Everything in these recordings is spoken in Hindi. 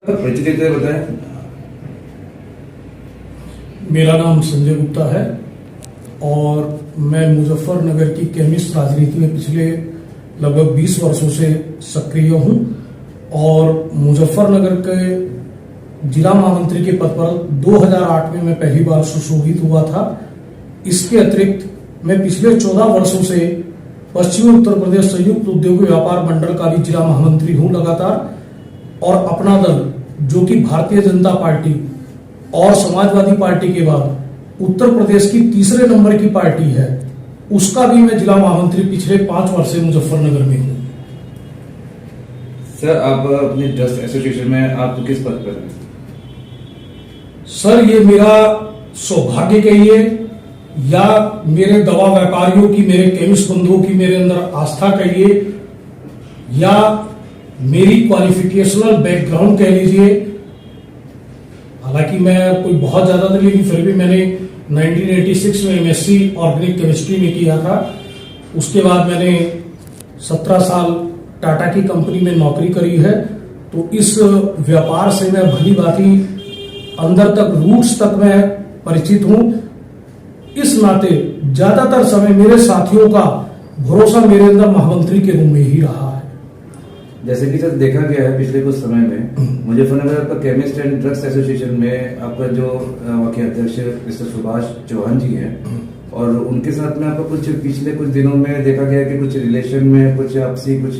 परिचय देते बताएं। मेरा नाम संजय गुप्ता है और मैं मुजफ्फरनगर की केमिस्ट राजनीति में पिछले लगभग 20 वर्षों से सक्रिय हूं और मुजफ्फरनगर के जिला महामंत्री के पद पर 2008 में मैं पहली बार सुशोभित हुआ था। इसके अतिरिक्त मैं पिछले 14 वर्षों से पश्चिमी उत्तर प्रदेश संयुक्त उद्योग व्यापार मंडल का भी जिला महामंत्री हूं लगातार, और अपना दल जो कि भारतीय जनता पार्टी और समाजवादी पार्टी के बाद उत्तर प्रदेश की तीसरे नंबर की पार्टी है, उसका भी मैं जिला महामंत्री पिछले 5 वर्ष से मुजफ्फरनगर में हूँ। सर, आप अपने ड्रग्स एसोसिएशन में आप किस पद पर हैं? सर, ये मेरा सौभाग्य कहिए या मेरे दवा व्यापारियों की, मेरे केमिस्ट बंधुओं की मेरे अंदर आस्था कहिए या मेरी क्वालिफिकेशनल बैकग्राउंड कह लीजिए। हालांकि मैं कोई बहुत ज्यादा नहीं, लेकिन फिर भी मैंने 1986 में एमएससी ऑर्गेनिक केमिस्ट्री में किया था। उसके बाद मैंने 17 साल टाटा की कंपनी में नौकरी करी है। तो इस व्यापार से मैं भली भांति अंदर तक, रूट्स तक मैं परिचित हूं। इस नाते ज्यादातर समय मेरे साथियों का भरोसा मेरे अंदर महामंत्री के रूप में ही रहा है। जैसे कि सर देखा गया है पिछले कुछ समय में मुजफ्फरनगर आपका केमिस्ट एंड ड्रग्स एसोसिएशन में आपका जो के अध्यक्ष मिस्टर सुभाष चौहान जी हैं, और उनके साथ में आपका कुछ पिछले कुछ दिनों में देखा गया कि कुछ रिलेशन में कुछ आपसी कुछ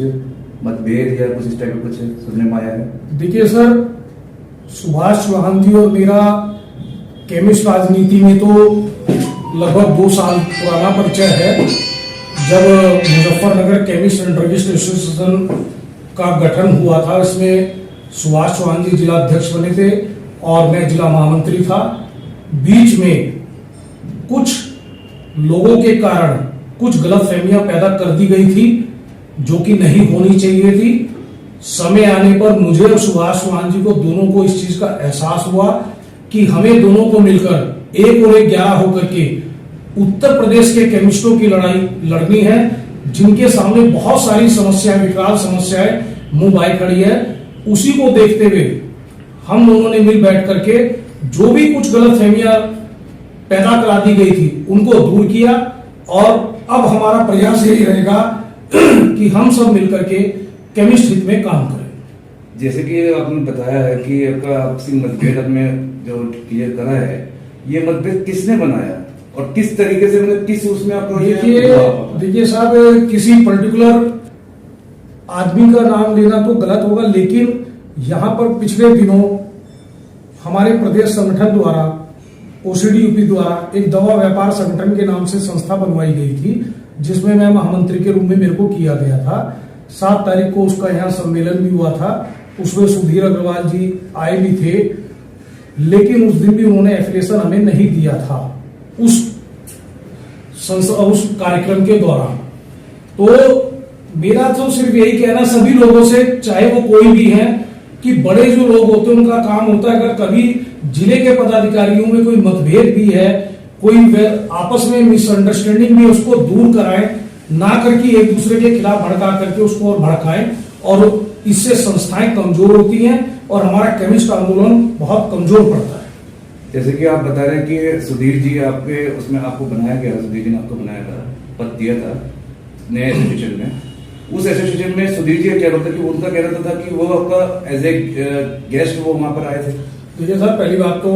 मतभेद या कुछ इस टाइप का कुछ सुनने में आया है। देखिए सर, सुभाष चौहान जी और मेरा केमिस्ट राजनीति में तो लगभग 2 साल पुराना परिचय है। जब Muzaffarnagar chemist and druggist association का गठन हुआ था, इसमें सुभाष चौहान जी जिला अध्यक्ष बने थे और मैं जिला महामंत्री था। बीच में कुछ लोगों के कारण कुछ गलतफहमियां पैदा कर दी गई थी जो कि नहीं होनी चाहिए थी। समय आने पर मुझे और सुभाष चौहान जी को दोनों को इस चीज का एहसास हुआ कि हमें दोनों को मिलकर 1 और 1 11 होकर के उत्तर प्रदेश के केमिस्टों की लड़ाई लड़नी है, जिनके सामने बहुत सारी समस्याएं, विकराल समस्याएं मुंह भाई खड़ी है। उसी को देखते हुए हम दोनों ने मिल बैठ करके जो भी कुछ गलतफहमियां पैदा करा दी गई थी उनको दूर किया, और अब हमारा प्रयास यही रहेगा कि हम सब मिलकर के केमिस्ट हित में काम करें। जैसे कि आपने बताया है कि आपका आपसी मतभेद में जो क्लियर करा है, ये मतभेद किसने बनाया और किस तरीके से, मतलब किस उसमें आपको? देखिए साहब, किसी पर्टिकुलर आदमी का नाम लेना तो गलत होगा, लेकिन यहां पर पिछले दिनों हमारे प्रदेश संगठन द्वारा, ओसीडी यूपी द्वारा एक दवा व्यापार संगठन के नाम से संस्था बनवाई गई थी, जिसमें मैं महामंत्री के रूप में मेरे को किया गया था। 7 तारीख को उसका यहाँ सम्मेलन भी हुआ था। उसमें सुधीर अग्रवाल जी आए भी थे, लेकिन उस दिन भी उन्होंने एफिलिएशन हमें नहीं दिया था उस कार्यक्रम के दौरान। तो मेरा तो सिर्फ यही कहना सभी लोगों से, चाहे वो कोई भी है, कि बड़े जो लोग होते हैं उनका काम होता है, अगर कभी जिले के पदाधिकारियों में कोई मतभेद भी है, कोई आपस में मिसअंडरस्टैंडिंग भी, उसको दूर कराएं, ना करके एक दूसरे के खिलाफ भड़का करके उसको और भड़काएं, और इससे संस्थाएं कमजोर होती हैं और हमारा केमिस्ट आंदोलन बहुत कमजोर पड़ता है। जैसे कि आप बता रहे हैं कि सुधीर जी आपके उसमें आपको बनाया गया, सुधीर जी ने आपको बनाया था, पद दिया था नए एसोसिएशन में। उस एसोसिएशन में सुधीर जी क्या बोलता कि उनका कहना था कि वो आपका एज ए गेस्ट वो वहां पर आए थे। देखिए सर, पहली बात तो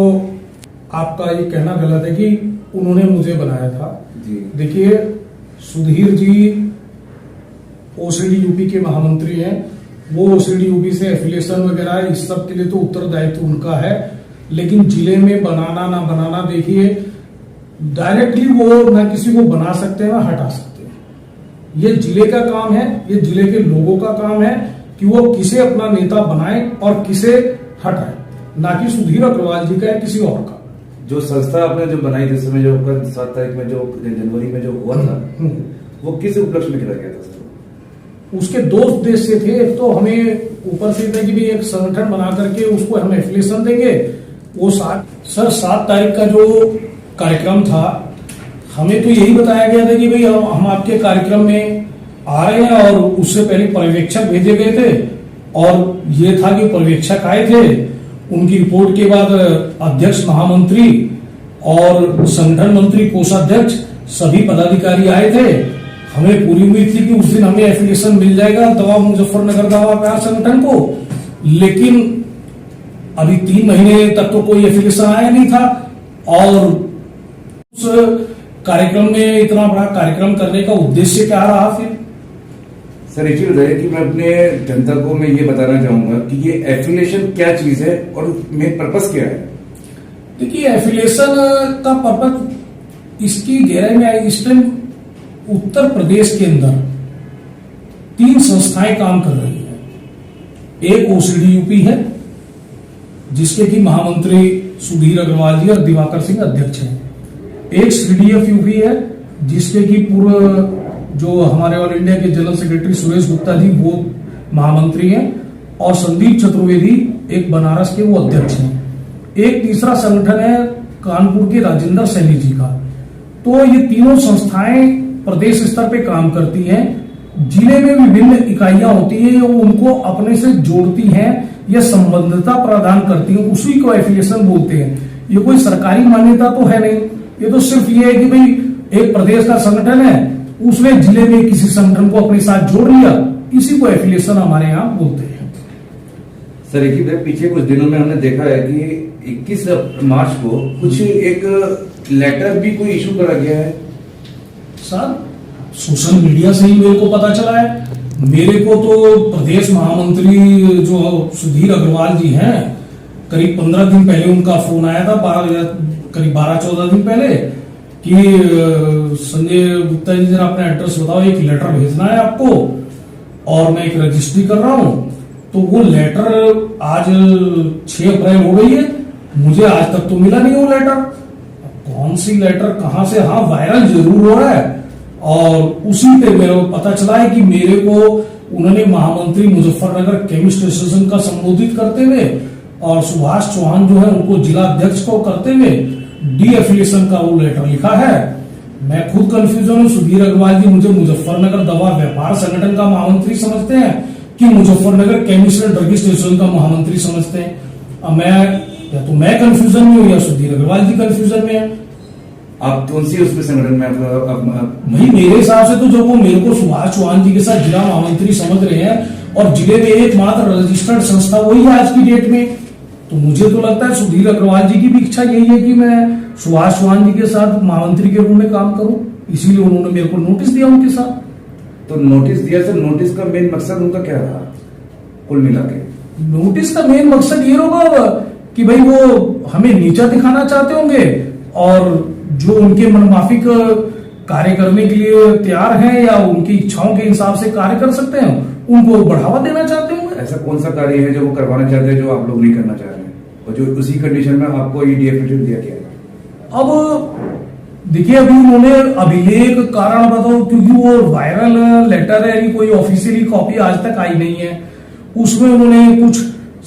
आपका ये कहना गलत है कि उन्होंने मुझे बनाया था। देखिए, सुधीर जी ओसीडी यूपी के महामंत्री हैं। वो ओसीडी यूपी से एफिलिएशन वगैरह इस सब के लिए तो उत्तरदायित्व उनका है, लेकिन जिले में बनाना ना बनाना, देखिए डायरेक्टली वो ना किसी को बना सकते हैं ना हटा सकते हैं। ये जिले का काम है, ये जिले के लोगों का काम है कि वो किसे अपना नेता बनाए और किसे हटाए, ना कि सुधीर अग्रवाल जी का या किसी और का। जो संस्था आपने जो बनाई थी, समय जो 7 तारीख में, जो जनवरी में जो हुआ था, वो किस उपलक्ष्य में किया गया था? उसके 2 उद्देश्य थे। एक तो हमें ऊपर से था कि भी एक संगठन बना करके उसको हम एफिलिएशन देंगे। वो 7 तारीख का जो कार्यक्रम था, हमें तो यही बताया गया था कि भाई हम आपके कार्यक्रम में आ रहे हैं, और उससे पहले पर्यवेक्षक भेजे गए थे और ये था कि पर्यवेक्षक आए थे, उनकी रिपोर्ट के बाद अध्यक्ष, महामंत्री और संगठन मंत्री, कोषाध्यक्ष सभी पदाधिकारी आए थे। हमें पूरी उम्मीद थी कि उस दिन हमें एफिलिएशन मिल जाएगा दवा मुजफ्फरनगर दवा व्यापार संगठन को, लेकिन अभी 3 महीने तक तो कोई एफिलिएशन आया नहीं था। और उस कार्यक्रम में इतना बड़ा कार्यक्रम करने का उद्देश्य क्या रहा फिर? सर एक चीज बताइए कि मैं अपने जनता को मैं ये बताना चाहूंगा कि ये एफिलिएशन क्या चीज है और मेन पर्पस क्या है। देखिए, एफिलिएशन का पर्पस इसकी गहराई में आई। इस टाइम उत्तर प्रदेश के अंदर 3 संस्थाएं काम कर रही है। एक ओसीडीयूपी है, जिसके की महामंत्री सुधीर अग्रवाल जी और दिवाकर सिंह अध्यक्ष हैं। एक सीडीएफ यूपी है, जिसके की पूर्व जो हमारे ऑल इंडिया के जनरल सेक्रेटरी सुरेश गुप्ता जी वो महामंत्री हैं, और संदीप चतुर्वेदी एक बनारस के वो अध्यक्ष हैं। एक तीसरा संगठन है कानपुर के राजेंद्र सैनी जी का। तो ये तीनों संस्थाएं प्रदेश स्तर पे काम करती हैं। जिले में विभिन्न इकाइयां होती है, वो उनको अपने से जोड़ती हैं या संबद्धता प्रदान करती हैं, उसी को एफिलिएशन बोलते हैं। ये कोई सरकारी मान्यता तो है नहीं, ये तो सिर्फ ये है कि भाई एक प्रदेश का संगठन है, उसने जिले में किसी संगठन को अपने साथ जोड़ लिया, इसी को एफिलिएशन हमारे यहाँ बोलते हैं। सर एक ही पीछे कुछ दिनों में हमने देखा है कि 21 मार्च को कुछ एक लेटर भी कोई इशू करा गया है। सर सोशल मीडिया से ही मेरे को पता चला है। मेरे को तो प्रदेश महामंत्री जो सुधीर अग्रवाल जी हैं, करीब 15 दिन पहले उनका फोन आया था, करीब 12-14 दिन पहले, कि संजय गुप्ता जी जरा अपना एड्रेस बताओ, एक लेटर भेजना है आपको और मैं एक रजिस्ट्री कर रहा हूं। तो वो लेटर आज 6 अप्रैल हो गई है, मुझे आज तक तो मिला नहीं वो लेटर। कौन सी लेटर कहां से? हाँ, वायरल जरूर हो रहा है। और उसी पे मेरे को पता चला है कि मेरे को उन्होंने महामंत्री मुजफ्फरनगर केमिस्ट एसोसिएशन का संबोधित करते हुए और सुभाष चौहान जो है उनको जिला अध्यक्ष को करते हुए डी एफिलिएशन का वो लेटर लिखा है। मैं खुद कंफ्यूजन हूँ। सुधीर अग्रवाल जी मुझे मुजफ्फरनगर दवा व्यापार संगठन का महामंत्री समझते हैं कि Muzaffarnagar chemist and druggist association का महामंत्री समझते हैं। अब मैं कंफ्यूजन में हूँ या सुधीर अग्रवाल जी कंफ्यूजन में है। आप कौन सी उसमें संगठन में भाई मेरे हिसाब से तो जो वो मेरे को सुभाष चौहान जी के साथ जिला महामंत्री समझ रहे हैं और जिले में एकमात्र रजिस्टर्ड संस्था वही है आज की डेट में, तो मुझे तो लगता है सुधीर अग्रवाल जी की भी इच्छा यही है कि मैं सुभाष चौहान जी के साथ महामंत्री के रूप में काम करूं, इसीलिए उन्होंने मेरे को नोटिस दिया उनके साथ। तो नोटिस दिया सर, नोटिस का मेन मकसद उनका क्या रहा कुल मिला के? नोटिस का मेन मकसद ये होगा कि भाई वो हमें नीचा दिखाना चाहते होंगे और जो उनके मनमाफिक कार्य करने के लिए तैयार हैं या उनकी इच्छाओं के हिसाब से कार्य कर सकते हैं, उनको बढ़ावा देना चाहते होंगे। ऐसा कौन सा कार्य है जो वो करवाना चाहते हैं जो आप लोग नहीं करना चाह रहे हैं और जो उसी कंडीशन में आपको ईडीएफिलिएशन दिया गया? अब देखिए, अभी उन्होंने अभिलेख कारण बताओ, क्योंकि वो वायरल लेटर है, कोई ऑफिशियली कॉपी आज तक आई नहीं है। उसमें उन्होंने कुछ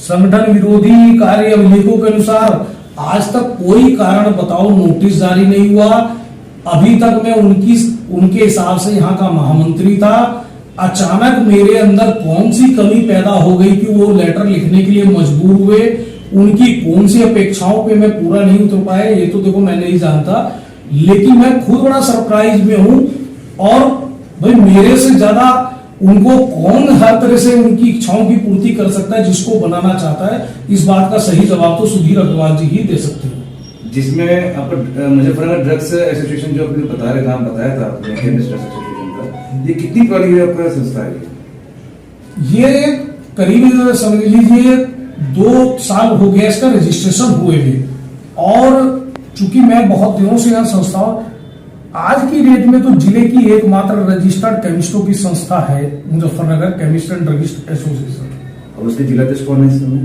संगठन विरोधी कार्य अभिलेखों के अनुसार आज तक कोई कारण बताओ नोटिस जारी नहीं हुआ। अभी तक मैं उनके हिसाब से यहाँ का महामंत्री था, अचानक मेरे अंदर कौन सी कमी पैदा हो गई कि वो लेटर लिखने के लिए मजबूर हुए, उनकी कौन सी अपेक्षाओं पे मैं पूरा नहीं उतर पाया, ये तो देखो मैं नहीं जानता। लेकिन मैं खुद बड़ा सरप्राइज में हूं और भाई मेरे से ज्यादा उनको कौन हर तरह से उनकी इच्छाओं की पूर्ति कर सकता है जिसको बनाना चाहता है, इस बात का सही जवाब तो सुधीर अग्रवाल जी ही दे सकते हैं। जिसमें आपका मुजफ्फरनगर ड्रग्स एसोसिएशन जो आपने बता रहे नाम बताया था आपने केमिस्ट एसोसिएशन का, ये कितनी पुरानी है आपका संस्था है? ये करीब समझ लीजिए 2 साल हो गया इसका रजिस्ट्रेशन हुए भी। और चूंकि मैं बहुत दिनों से यहाँ संस्था, आज की डेट में तो जिले की एकमात्र रजिस्टर्ड केमिस्टों की संस्था है Muzaffarnagar chemist and druggist association. और उसके जिलाध्यक्ष कौन है इस समय?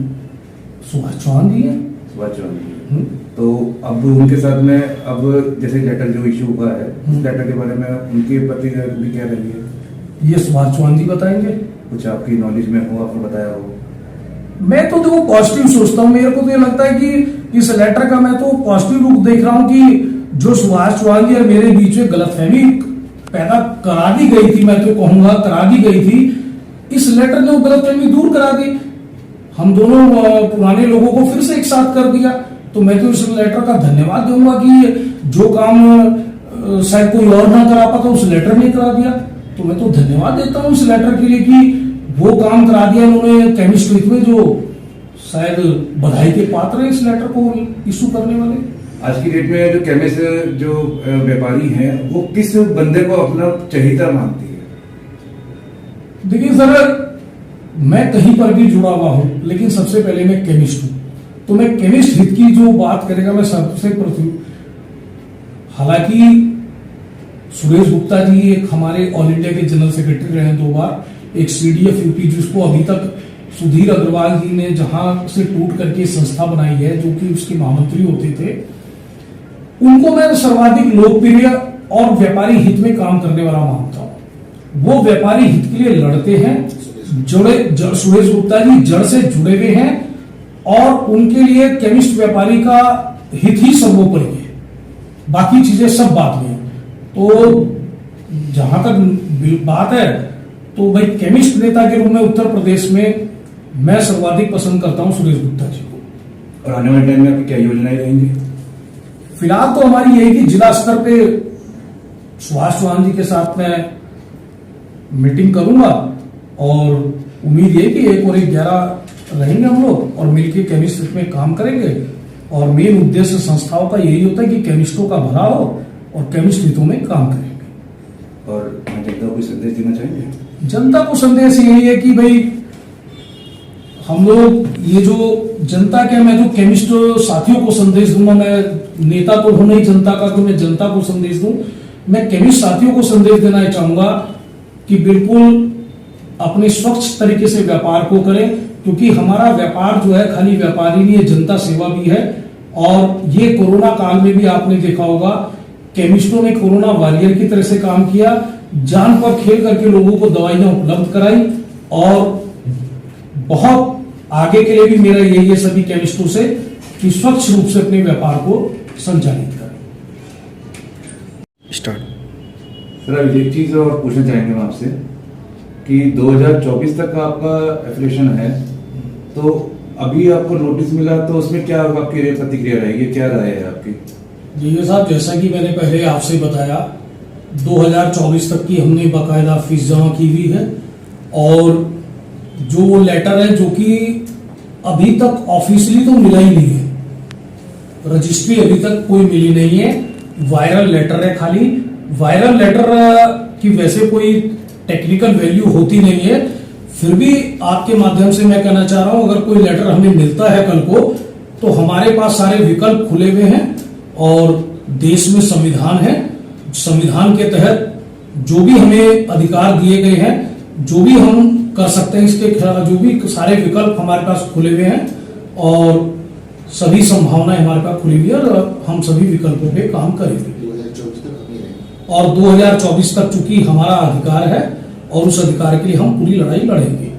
सुभाष चौहान जी है। सुभाष चौहान जी। तो अब उनके साथ में अब जैसे लेटर जो इशू हुआ है, उस लेटर के बारे में उनके प्रतिक्रिया भी क्या रही है? ये सुभाष चौहान जी बताएंगे। कुछ आपकी नॉलेज में हो, आपने बताया हो? मैं तो देखो पॉजिटिव सोचता हूँ। मेरे को तो ये लगता है कि इस लेटर का मैं तो पॉजिटिव रूप देख रहा हूँ कि जो सुभाष चौहान जी और मेरे बीच में गलतफहमी पैदा करा दी गई थी, मैं तो कहूंगा करा दी गई थी, इस लेटर ने वो गलतफहमी दूर करा दी। हम दोनों पुराने लोगों को फिर से एक साथ कर दिया। तो मैं तो इस लेटर का धन्यवाद दूंगा कि जो काम शायद कोई और ना करा पाता उस लेटर ने करा दिया। तो मैं तो धन्यवाद देता हूँ इस लेटर के लिए कि वो काम करा दिया उन्होंने केमिस्ट्री में, जो शायद बधाई के पात्र है इस लेटर को इशू करने वाले। आज की डेट में जो केमिस्ट जो व्यापारी हैं वो किस बंदे को अपना चहेता मानती है? देखिए सर, मैं कहीं पर भी जुड़ा हुआ हूं, लेकिन सबसे पहले मैं केमिस्ट हूं। तो मैं केमिस्ट हित की जो बात करेगा मैं सबसे प्रथम, हालांकि सुरेश गुप्ता जी एक हमारे ऑल इंडिया के जनरल सेक्रेटरी रहे 2 बार, एक CDF यूपी जिसको अभी तक सुधीर अग्रवाल जी ने जहां से टूट करके संस्था बनाई है, जो कि उसके महामंत्री होते थे, उनको मैं सर्वाधिक लोकप्रिय और व्यापारी हित में काम करने वाला मानता हूं। वो व्यापारी हित के लिए लड़ते हैं, सुरेश गुप्ता जी जड़ से जुड़े हुए हैं और उनके लिए केमिस्ट व्यापारी का हित ही सर्वोपरि है, बाकी चीजें सब बात में। तो जहां तक बात है तो भाई केमिस्ट नेता के रूप में उत्तर प्रदेश में मैं सर्वाधिक पसंद करता हूं सुरेश गुप्ता जी को। और आने वाले टाइम में आपकी क्या योजनाएं रहेंगी? फिलहाल तो हमारी यही कि जिला स्तर पे सुभाष चौहान जी के साथ मैं मीटिंग करूंगा और उम्मीद है कि 1 और 11 रहेंगे हम लोग और मिलकर केमिस्ट में काम करेंगे। और मेन उद्देश्य संस्थाओं का यही होता है कि केमिस्टों का भला हो और केमिस्ट हितों में काम करेंगे। और जनता को संदेश देना चाहेंगे? जनता को संदेश यही है कि भाई हम लोग ये जो जनता के, मैं तो केमिस्ट साथियों को संदेश दूंगा, मैं नेता तो हूं नहीं जनता का, तो मैं जनता को संदेश दूं। मैं केमिस्ट साथियों को संदेश देना चाहूंगा कि बिल्कुल अपने स्वच्छ तरीके से व्यापार को करें, क्योंकि हमारा व्यापार जो है खाली व्यापार ही नहीं है, जनता सेवा भी है। और ये कोरोना काल में भी आपने देखा होगा केमिस्टों ने कोरोना वॉरियर की तरह से काम किया, जान पर खेल करके लोगों को दवाइयां उपलब्ध कराई। और बहुत आगे के लिए भी मेरा यही है सभी केमिस्टों से कि स्वच्छ रूप से अपने व्यापार को संचालित करें। सर अब एक चीज और पूछना चाहेंगे हम आपसे कि 2024 तक का आपका एफिलिएशन है, तो अभी आपको नोटिस मिला तो उसमें क्या आपकी प्रतिक्रिया रहेगी, क्या राय है आपकी? जी साहब, जैसा कि मैंने पहले आपसे बताया 2024 तक की हमने बाकायदा फीस जमा की हुई है और जो लेटर है जो कि अभी तक ऑफिशियली तो मिला ही नहीं है, रजिस्ट्री अभी तक कोई मिली नहीं है, वायरल लेटर है। खाली वायरल लेटर की वैसे कोई टेक्निकल वैल्यू होती नहीं है, फिर भी आपके माध्यम से मैं कहना चाह रहा हूं अगर कोई लेटर हमें मिलता है कल को तो हमारे पास सारे विकल्प खुले हुए हैं और देश में संविधान है, संविधान के तहत जो भी हमें अधिकार दिए गए हैं, जो भी हम कर सकते हैं, इसके जो भी सारे विकल्प हमारे पास खुले हुए हैं और सभी संभावनाएं हमारे पास खुली हुई है और हम सभी विकल्पों पे काम करेंगे। और 2024 तक चूंकि हमारा अधिकार है और उस अधिकार के लिए हम पूरी लड़ाई लड़ेंगे।